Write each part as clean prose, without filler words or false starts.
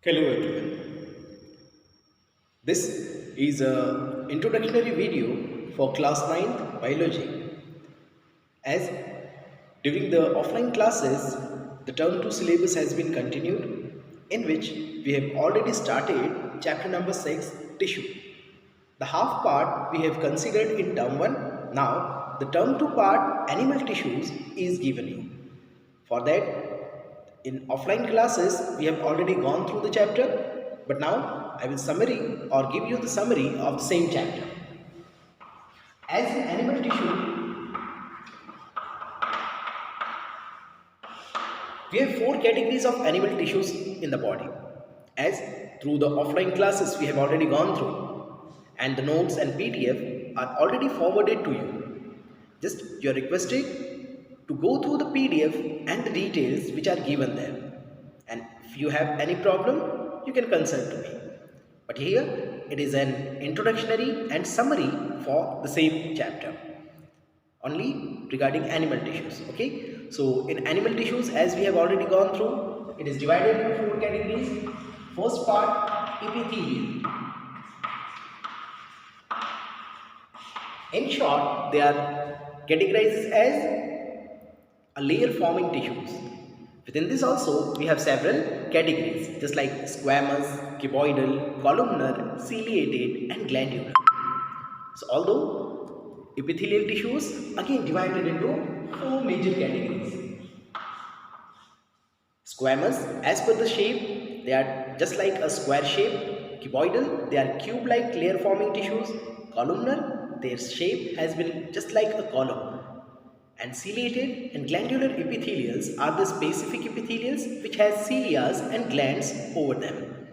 Hello everyone. This is a introductory video for class 9th biology. As during the offline classes, the term 2 syllabus has been continued, in which we have already started chapter number 6, tissue. The half part we have considered in term 1. Now the term 2 part, animal tissues, is given you. For that, in offline classes, we have already gone through the chapter, but now I will summary or give you the summary of the same chapter. As in animal tissue, we have 4 categories of animal tissues in the body. As through the offline classes we have already gone through, and the notes and PDF are already forwarded to you. Just you are requested to go through the PDF and the details which are given there. And if you have any problem, you can consult to me. But here it is an introductory and summary for the same chapter, only regarding animal tissues. Okay, so in animal tissues, as we have already gone through, it is divided into 4 categories. First part, epithelial. In short, they are categorized as a layer forming tissues. Within this also we have several categories, just like squamous, cuboidal, columnar, ciliated and glandular. So although epithelial tissues again divided into 4 major categories. Squamous, as per the shape, they are just like a square shape. Cuboidal, they are cube-like layer forming tissues. Columnar, their shape has been just like a column. And ciliated and glandular epithelials are the specific epithelials which has cilia and glands over them.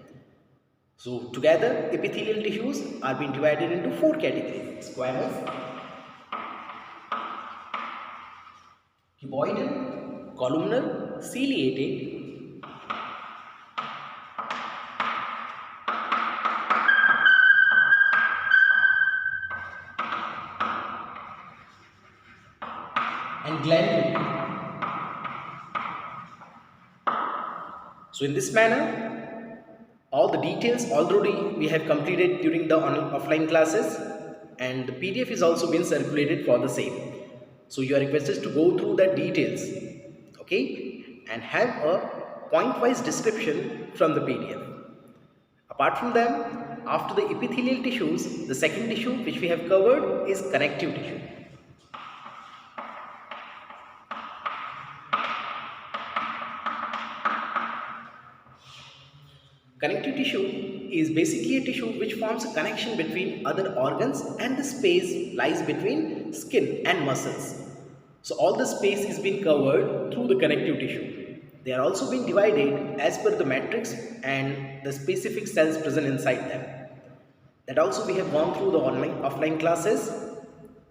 So together, epithelial tissues are being divided into 4 categories: squamous, cuboidal, columnar, ciliated, and glandular. So in this manner, all the details already we have completed during the offline classes, and the PDF is also been circulated for the same. So you are requested to go through the details, okay, and have a point-wise description from the PDF. Apart from them, after the epithelial tissues, the second tissue which we have covered is connective tissue. Connective tissue is basically a tissue which forms a connection between other organs, and the space lies between skin and muscles. So all the space is being covered through the connective tissue. They are also being divided as per the matrix and the specific cells present inside them. That also we have gone through the offline classes.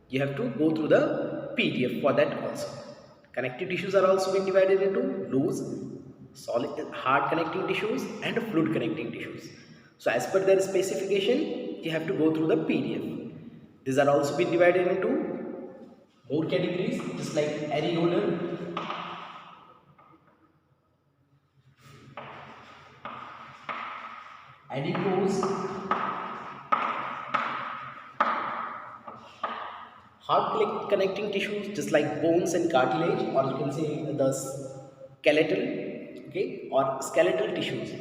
You have to go through the PDF for that also. Connective tissues are also being divided into loose, solid, hard connecting tissues and fluid connecting tissues. So as per their specification, you have to go through the PDF. These are also been divided into more categories, just like areolar, adipose, hard connecting tissues, just like bones and cartilage, or you can say the skeletal, okay, or skeletal tissues.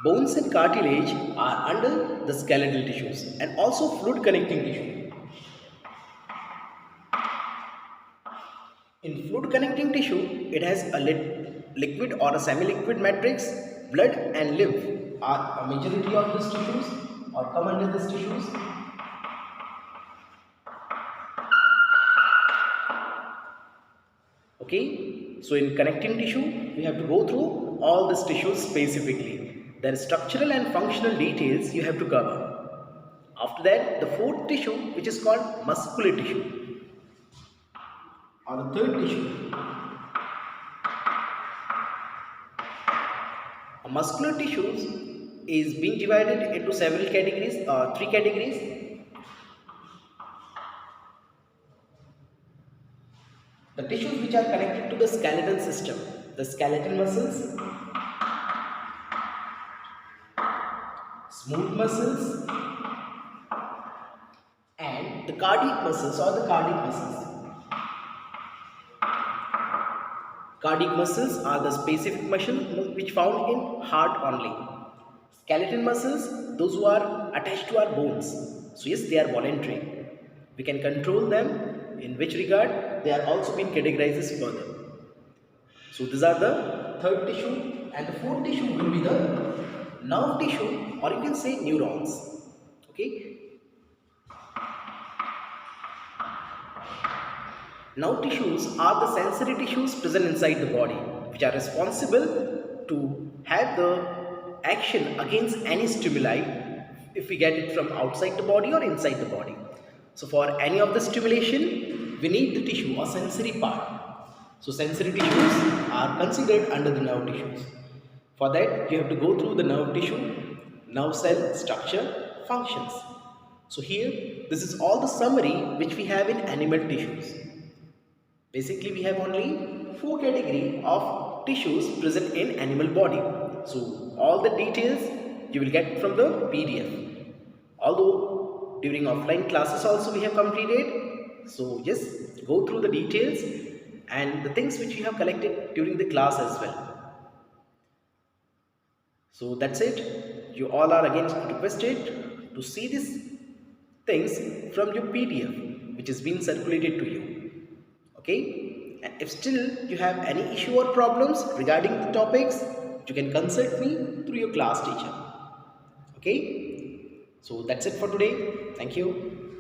Bones and cartilage are under the skeletal tissues, and also fluid connecting tissue. In fluid connecting tissue, it has a liquid or a semi-liquid matrix. Blood and lymph are a majority of these tissues or come under these tissues. Okay, so in connecting tissue, we have to go through all these tissues specifically. Their structural and functional details you have to cover. After that, the fourth tissue, which is called muscular tissue, or the third tissue. Muscular tissues is being divided into several categories, 3 categories. The tissues which are connected to the skeletal system, the skeletal muscles, smooth muscles, and the cardiac muscles or the cardiac muscles. Cardiac muscles are the specific muscles which found in heart only. Skeletal muscles, those who are attached to our bones. So yes, they are voluntary. We can control them. In which regard, they are also being categorized as further. So these are the third tissue, and the fourth tissue will be the nerve tissue, or you can say neurons. Okay. Nerve tissues are the sensory tissues present inside the body, which are responsible to have the action against any stimuli, if we get it from outside the body or inside the body. So for any of the stimulation, we need the tissue or sensory part. So sensory tissues are considered under the nerve tissues. For that, you have to go through the nerve tissue, nerve cell structure, functions. So here, this is all the summary which we have in animal tissues. Basically, we have only 4 categories of tissues present in animal body. So all the details you will get from the PDF. Although during offline classes also we have completed. So yes, go through the details and the things which you have collected during the class as well. So that's it. You all are again requested to see these things from your PDF which is being circulated to you. Okay, and if still you have any issue or problems regarding the topics, you can consult me through your class teacher. Okay, so that's it for today. Thank you.